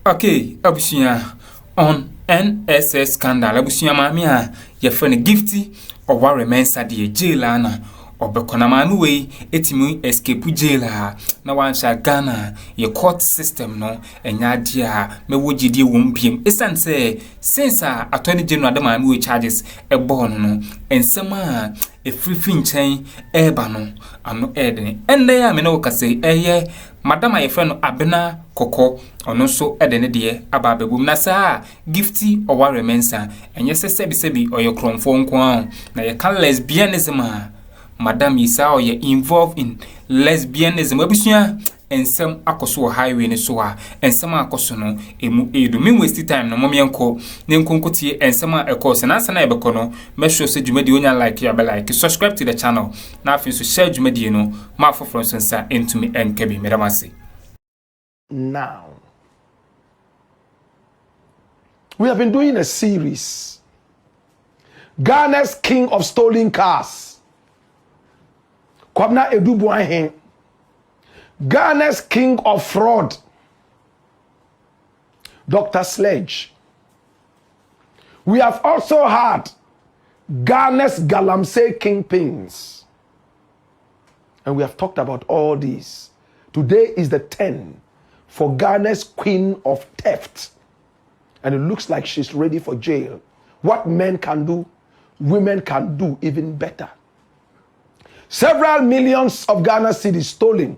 Okay, abusia on NSS scandal abusia maami a ye friend Gifty Oware mensa de jail ana obekona maami we etimi escape jail na wansha Ghana ye court system no enya de a mewo gidie wo mpiem esan say since attorney general de maami we charges ebo no ensem a efrifi nchen eba no ano eden ende ya me no kase eye Madam my friend Abena Korkor ono so edene de aba babum na sa Gifty Oware mensa enye sebi oyo kromfo nko na ye kan lesbianism Madam Isa oye involved in lesbianism abusua ensem akoso highway ne so ensem akoso no emu edu me waste time no momienko ne nkonkotie ensem ekose na sana ebeko no make sure say dwumadi onya like ya be like subscribe to the channel na afi so share dwumadi no ma foforo sensa entumi enkebi medamase. Now we have been doing a series, Ghana's King of Stolen Cars, Kwabna Edubuahin, Ghana's King of Fraud, Dr. Sledge. We have also had Ghana's Galamsey Kingpins. And we have talked about all these. Today is the 10 for Ghana's Queen of Theft. And it looks like she's ready for jail. What men can do, women can do even better. Several millions of Ghana cedis stolen.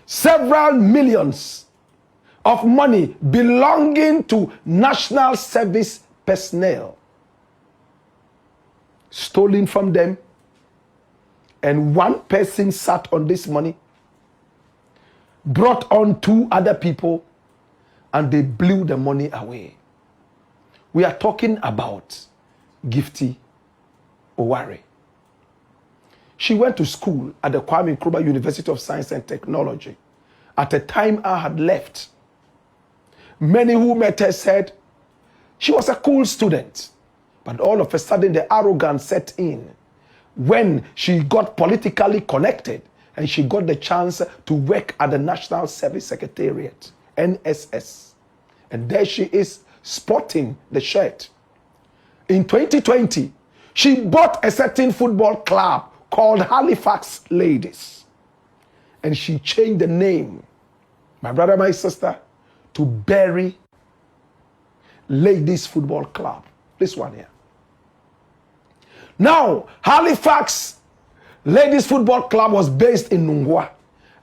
Several millions of money belonging to national service personnel stolen from them, and one person sat on this money, brought on 2 other people, and they blew the money away. We are talking about Gifty Oware. She went to school at the Kwame Nkrumah University of Science and Technology. At the time I had left, many who met her said she was a cool student. But all of a sudden, the arrogance set in when she got politically connected and she got the chance to work at the National Service Secretariat, NSS. And there she is sporting the shirt. In 2020, she bought a certain football club called Halifax Ladies. And she changed the name, my brother, my sister, to Berry Ladies Football Club. This one here. Now, Halifax Ladies Football Club was based in Nungwa.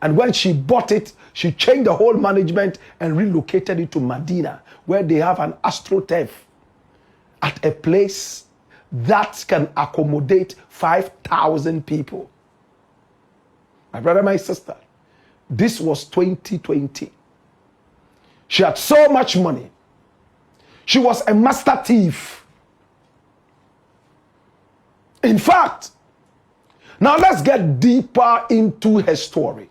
And when she bought it, she changed the whole management and relocated it to Medina, where they have an AstroTurf at a place that can accommodate 5,000 people. My brother, my sister, this was 2020. She had so much money. She was a master thief. In fact, now let's get deeper into her story.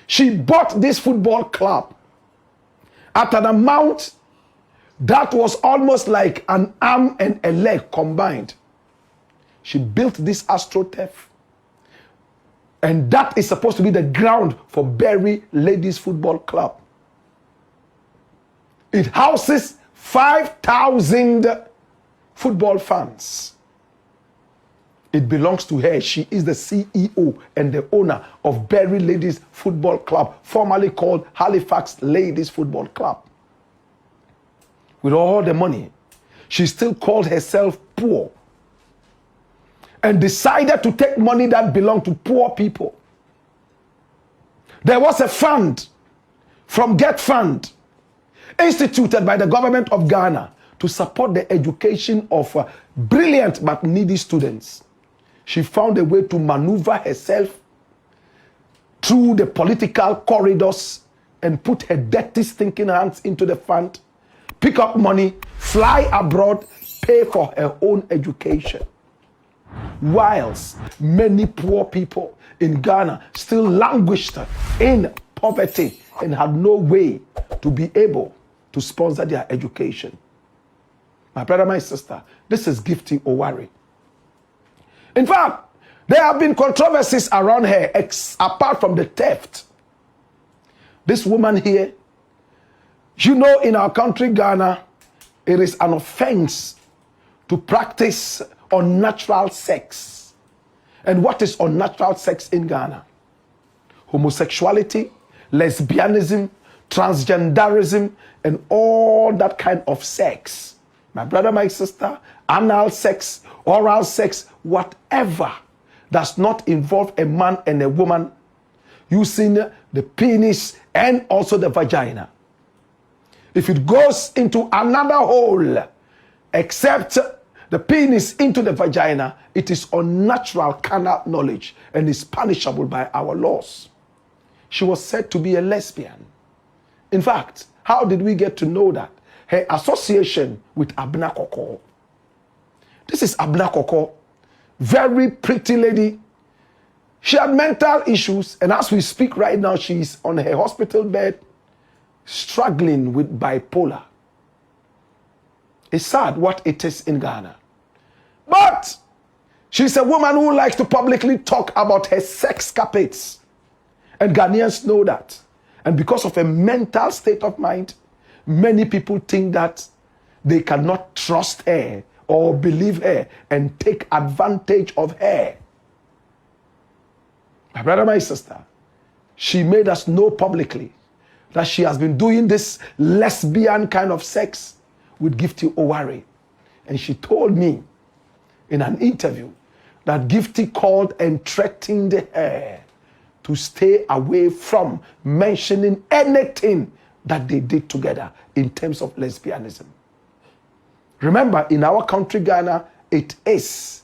She bought this football club at an amount that was almost like an arm and a leg combined. She built this AstroTurf, and that is supposed to be the ground for Berry Ladies Football Club. It houses 5,000 football fans. It belongs to her. She is the CEO and the owner of Berry Ladies Football Club, formerly called Halifax Ladies Football Club. With all the money, she still called herself poor and decided to take money that belonged to poor people. There was a fund from Get Fund instituted by the government of Ghana to support the education of brilliant but needy students. She found a way to maneuver herself through the political corridors and put her dirty, stinking hands into the fund, pick up money, fly abroad, pay for her own education. Whilst many poor people in Ghana still languished in poverty and had no way to be able to sponsor their education. My brother, my sister, this is Gifty Oware. In fact, there have been controversies around her apart from the theft. This woman here You know, in our country, Ghana, it is an offense to practice unnatural sex. And what is unnatural sex in Ghana? Homosexuality, lesbianism, transgenderism, and all that kind of sex. My brother, my sister, anal sex, oral sex, whatever does not involve a man and a woman using the penis and also the vagina. If it goes into another hole, except the penis into the vagina, it is unnatural carnal knowledge and is punishable by our laws. She was said to be a lesbian. In fact, how did we get to know that? Her association with Abena Korkor. This is Abena Korkor, very pretty lady. She had mental issues, and as we speak right now, she's on her hospital bed, struggling with bipolar. It's sad what it is in Ghana. But she's a woman who likes to publicly talk about her sex capades. And Ghanaians know that. And because of a mental state of mind, many people think that they cannot trust her or believe her and take advantage of her. My brother, my sister, she made us know publicly that she has been doing this lesbian kind of sex with Gifty Oware. And she told me in an interview that Gifty called and threatened her to stay away from mentioning anything that they did together in terms of lesbianism. Remember, in our country, Ghana, it is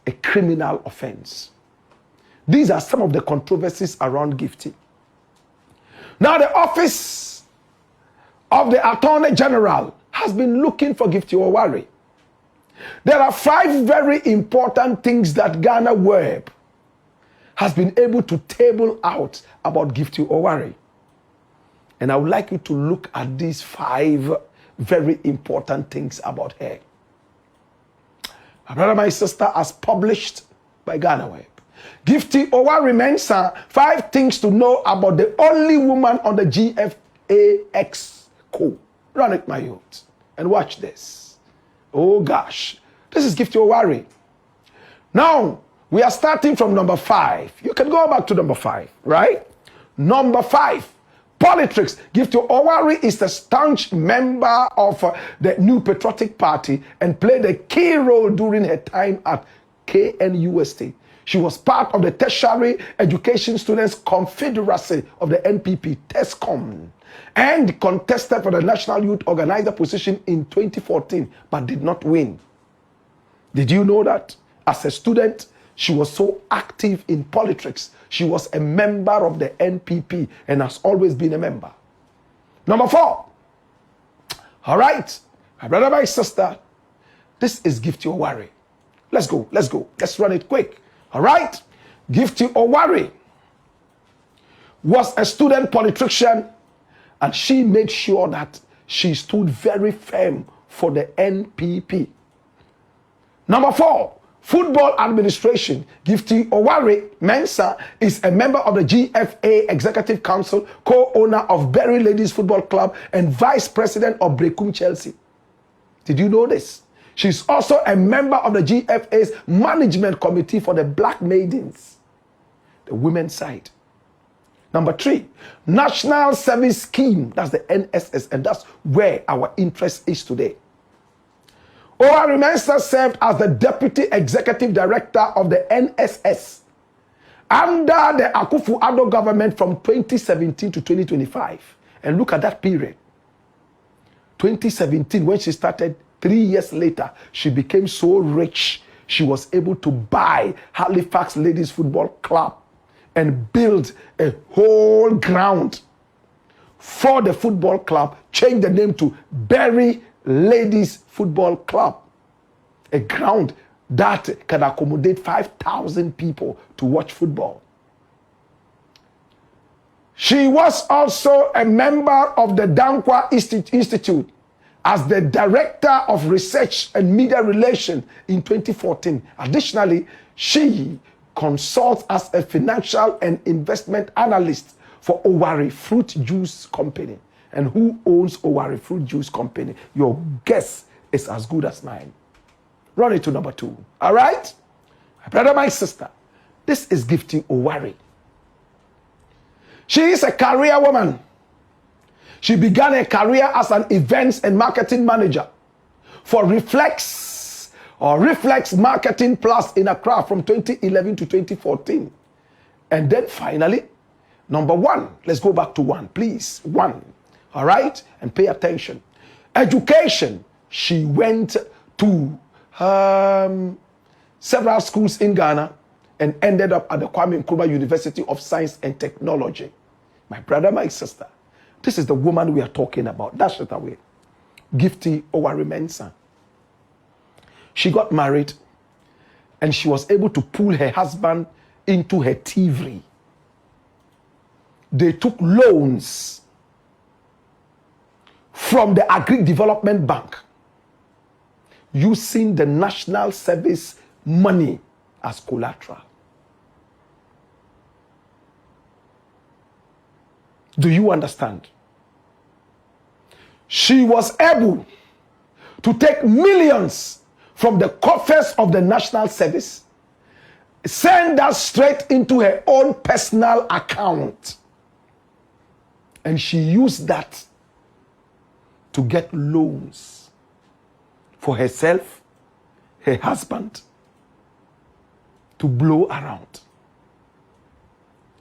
a criminal offense. These are some of the controversies around Gifty. Now, the office of the Attorney General has been looking for Gifty Oware. There are 5 very important things that Ghana Web has been able to table out about Gifty Oware. And I would like you to look at these 5 very important things about her. My brother, my sister, as published by Ghana Web. Gifty Oware Mensah, 5 things to know about the only woman on the GFAX co. Run it, my youth, and watch this. Oh gosh, this is Gifty Oware. Now, we are starting from number 5. You can go back to number 5, right? Number 5, politics. Gifty Oware is the staunch member of the New Patriotic Party and played a key role during her time at KNUST. She was part of the Tertiary Education Students Confederacy of the NPP, TESCOM, and contested for the National Youth Organizer position in 2014, but did not win. Did you know that? As a student, she was so active in politics. She was a member of the NPP and has always been a member. Number 4. All right, my brother, my sister, this is Gifty Oware. Let's go. Let's run it quick. All right, Gifty Oware was a student politician, and she made sure that she stood very firm for the NPP. Number 4, football administration. Gifty Oware Mensah is a member of the GFA Executive Council, co-owner of Berry Ladies Football Club, and vice president of Brekum Chelsea. Did you know this? She's also a member of the GFA's management committee for the Black Maidens, the women's side. Number 3, National Service Scheme. That's the NSS, and that's where our interest is today. Oari Mensah served as the Deputy Executive Director of the NSS under the Akuffo Addo government from 2017 to 2025. And look at that period. 2017, when she started, 3 years later, she became so rich, she was able to buy Halifax Ladies Football Club and build a whole ground for the football club, change the name to Berry Ladies Football Club. A ground that can accommodate 5,000 people to watch football. She was also a member of the Dankwa Institute as the Director of Research and Media Relations in 2014. Additionally, she consults as a financial and investment analyst for Oari Fruit Juice Company. and who owns Oari Fruit Juice Company? Your guess is as good as mine. Run it to number 2. All right? My brother, my sister, this is Gifty Oware. She is a career woman. She began a career as an events and marketing manager for Reflex Marketing Plus in Accra from 2011 to 2014. And then finally, number 1, let's go back to 1, please. 1, all right? And pay attention. Education, she went to several schools in Ghana and ended up at the Kwame Nkrumah University of Science and Technology. My brother, my sister, this is the woman we are talking about. Dash it away. Gifty Oware Mensah. She got married and she was able to pull her husband into her thievery. They took loans from the Agri Development Bank using the national service money as collateral. Do you understand? She was able to take millions from the coffers of the national service, send that straight into her own personal account, and she used that to get loans for herself, her husband, to blow around.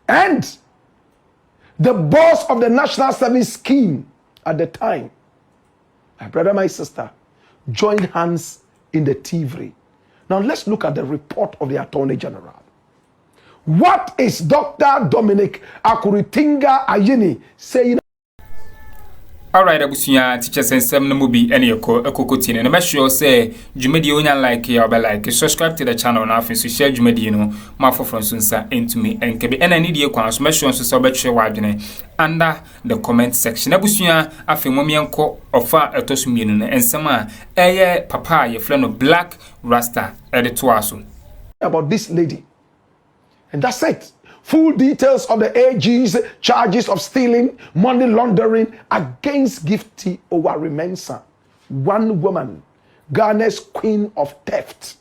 And the boss of the National Service Scheme at the time, my brother, my sister, joined hands in the thievery. Now let's look at the report of the Attorney General. What is Dr. Dominic Akuritinga Ayini saying? Alright, abusunya teachers and some no be any ekokoti and make sure say jumedi onya like ya be like subscribe to the channel now for share jumedi no ma for from sunsa into me and kebe and I need you kwan so make sure so be share wadwene under the comment section. Abusunya afi momienko ofa etosumienu no ensema eye papa ye fle no Black Rasta edito aso about this lady. And that's it. Full details of the AG's charges of stealing, money laundering against Gifty Oware Mensah, one woman, Ghana's queen of theft.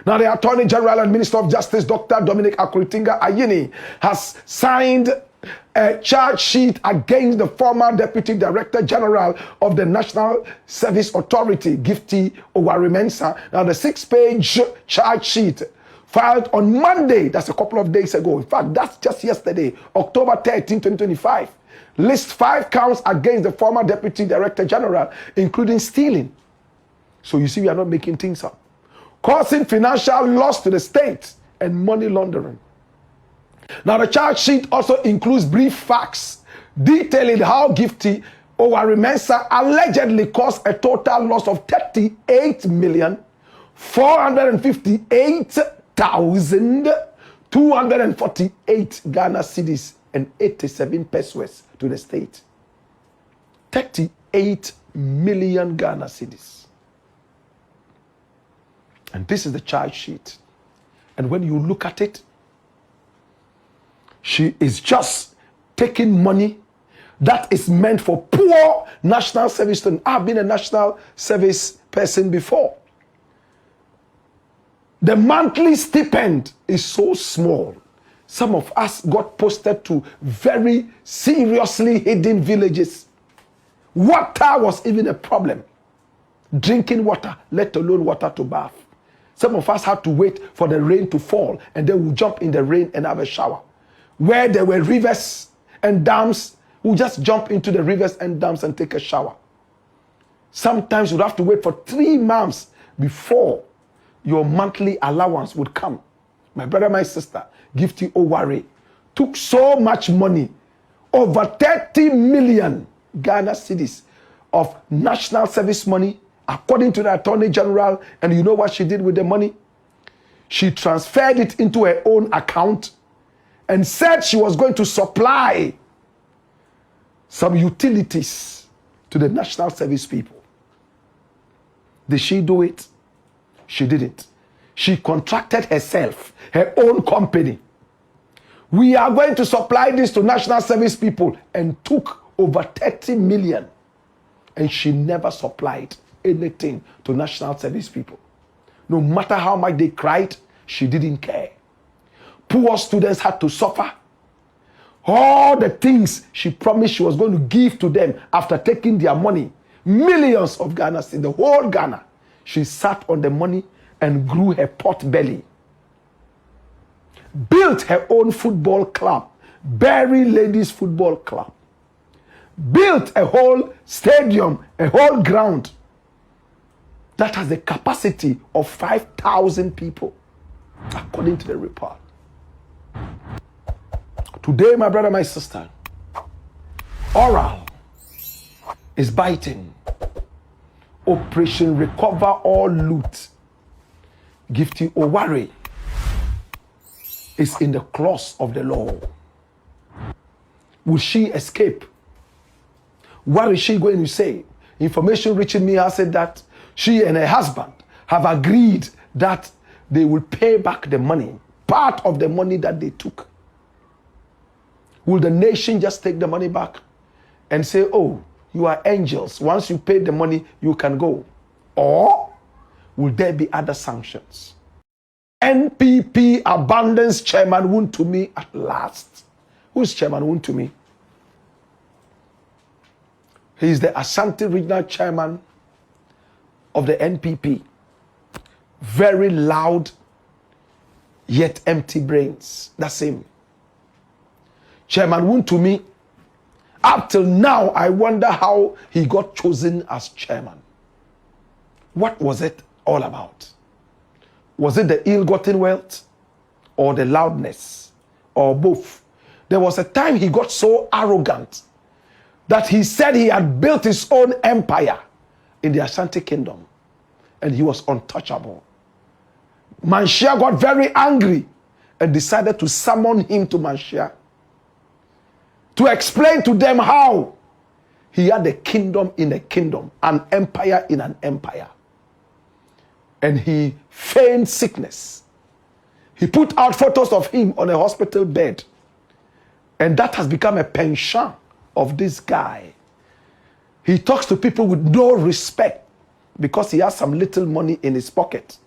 Now the Attorney General and Minister of Justice, Dr. Dominic Akuritinga Ayini, has signed a charge sheet against the former Deputy Director General of the National Service Authority, Gifty Oware Mensah. Now the 6-page charge sheet filed on Monday, that's a couple of days ago. In fact, that's just yesterday, October 13, 2025. Lists 5 counts against the former Deputy Director General, including stealing. So you see, we are not making things up. Causing financial loss to the state and money laundering. Now, the charge sheet also includes brief facts detailing how Gifty Oware Mensah allegedly caused a total loss of 38,458,248 Ghana cedis and 87 pesos to the state. 38 million Ghana cedis. And this is the charge sheet. And when you look at it, she is just taking money that is meant for poor national service students. I've been a national service person before. The monthly stipend is so small. Some of us got posted to very seriously hidden villages. Water was even a problem. Drinking water, let alone water to bath. Some of us had to wait for the rain to fall and then we'll jump in the rain and have a shower. Where there were rivers and dams, we'll just jump into the rivers and dams and take a shower. Sometimes you'd have to wait for 3 months before your monthly allowance would come. My brother, my sister, Gifty Oware took so much money, over 30 million Ghana cedis of national service money, according to the Attorney General. And you know what she did with the money? She transferred it into her own account and said she was going to supply some utilities to the national service people. Did she do it? She didn't. She contracted herself, her own company. We are going to supply this to national service people, and took over 30 million, and she never supplied anything to national service people. No matter how much they cried, she didn't care. Poor students had to suffer. All the things she promised she was going to give to them after taking their money, millions of Ghanas in the whole Ghana, she sat on the money and grew her pot belly. Built her own football club, Berry Ladies Football Club. Built a whole stadium, a whole ground that has the capacity of 5,000 people, according to the report. Today, my brother, my sister, oral is biting. Operation Recover All Loot. Gifty Oware is in the claws of the law. Will she escape? What is she going to say? Information reaching me has said that she and her husband have agreed that they will pay back the money, part of the money that they took. Will the nation just take the money back and say, oh, you are angels. Once you pay the money, you can go? Or will there be other sanctions? NPP abandons Chairman Wontumi at last. Who is Chairman Wontumi? He is the Ashanti Regional Chairman of the NPP. Very loud, yet empty brains. That's him. Chairman Wontumi, up till now, I wonder how he got chosen as chairman. What was it all about? Was it the ill-gotten wealth or the loudness or both? There was a time he got so arrogant that he said he had built his own empire in the Ashanti Kingdom and he was untouchable. Manshia got very angry and decided to summon him to Manshia to explain to them how he had a kingdom in a kingdom, an empire in an empire. And he feigned sickness. He put out photos of him on a hospital bed. And that has become a penchant of this guy. He talks to people with no respect because he has some little money in his pocket.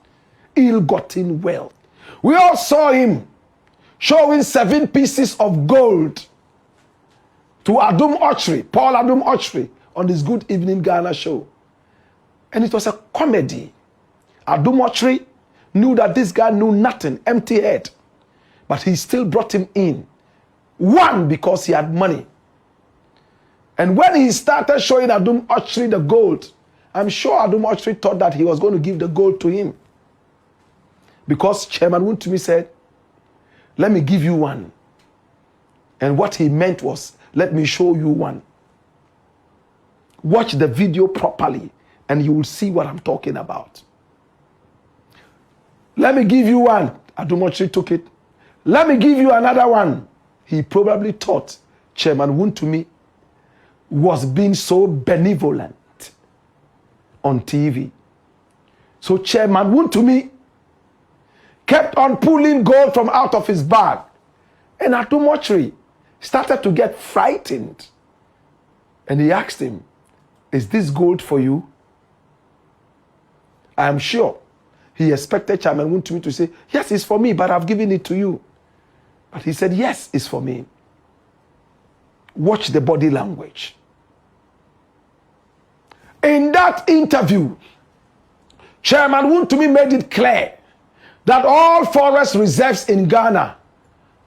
Ill-gotten wealth. We all saw him showing 7 pieces of gold to Paul Addo Ochri, on his Good Evening Ghana show. And it was a comedy. Addo Ochri knew that this guy knew nothing, empty head. But he still brought him in. One, because he had money. And when he started showing Addo Ochri the gold, I'm sure Addo Ochri thought that he was going to give the gold to him. Because Chairman Wontumi said, let me give you one. And what he meant was, let me show you one. Watch the video properly and you will see what I'm talking about. Let me give you one. Addo Ochri took it. Let me give you another one. He probably thought Chairman Wontumi was being so benevolent on TV. So Chairman Wontumi kept on pulling gold from out of his bag. And Addo Ochri started to get frightened. And he asked him, is this gold for you? I am sure he expected Chairman Wontumi to say, yes, it's for me, but I've given it to you. But he said, yes, it's for me. Watch the body language. In that interview, Chairman Wontumi made it clear that all forest reserves in Ghana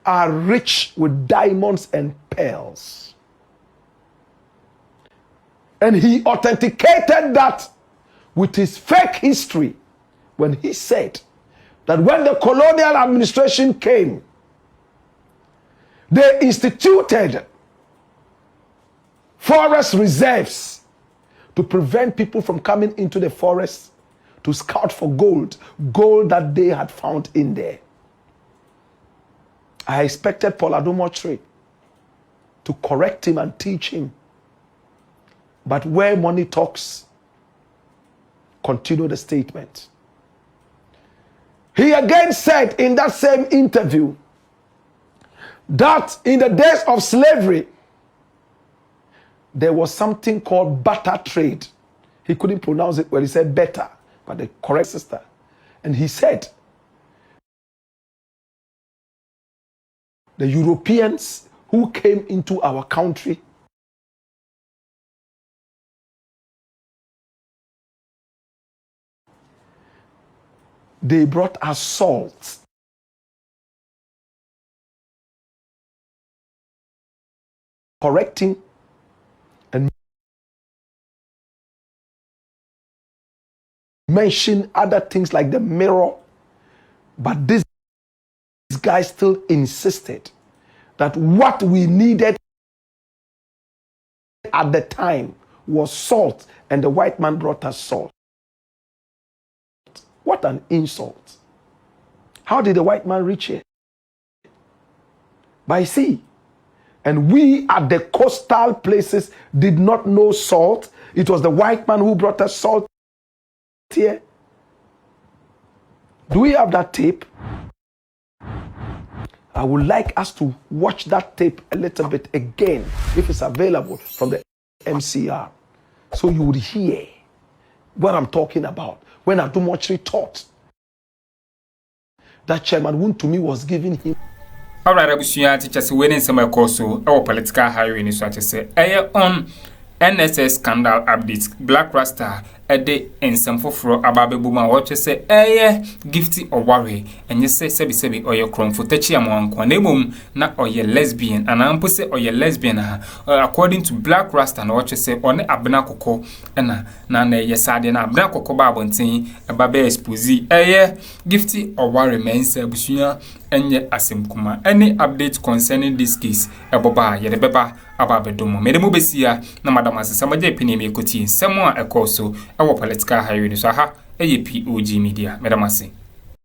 are rich with diamonds and pearls. And he authenticated that with his fake history when he said that when the colonial administration came, they instituted forest reserves to prevent people from coming into the forest to scout for gold that they had found in there. I expected Paul Addo Ochri to correct him and teach him. But where money talks, continue the statement. He again said in that same interview that in the days of slavery, there was something called barter trade. He couldn't pronounce it well. He said better, but the correct sister. And he said, the Europeans who came into our country they brought us salt. Correcting and mention other things like the mirror, but this guy still insisted that what we needed at the time was salt, and the white man brought us salt. What an insult. How did the white man reach here? By sea. And we at the coastal places did not know salt. It was the white man who brought us salt here. Do we have that tape? I would like us to watch that tape a little bit again, if it's available from the MCR, so you would hear what I'm talking about. When Addo thought that Chairman Wontumi was giving him. Alright, abusuya teachers winning some course our political hiring is what to say. On NSS scandal updates, Black Rasta ede in some for ababe buma what you say Gifty Oware and you say sebi or your chrome for techi among quanebum na or your lesbian and I'm pose or your lesbian according to Black Rasta and what you say on Abena Korkor na yesade na Abena Korkor babontin ababe exposi Gifty Oware mensa abusuya enye asemkuma. Any update concerning this case eboba yedebeba ababedomo medemo besia na madam asesa maje pini me koti semo a ekoso our political highway so POG Media. Madam Asi.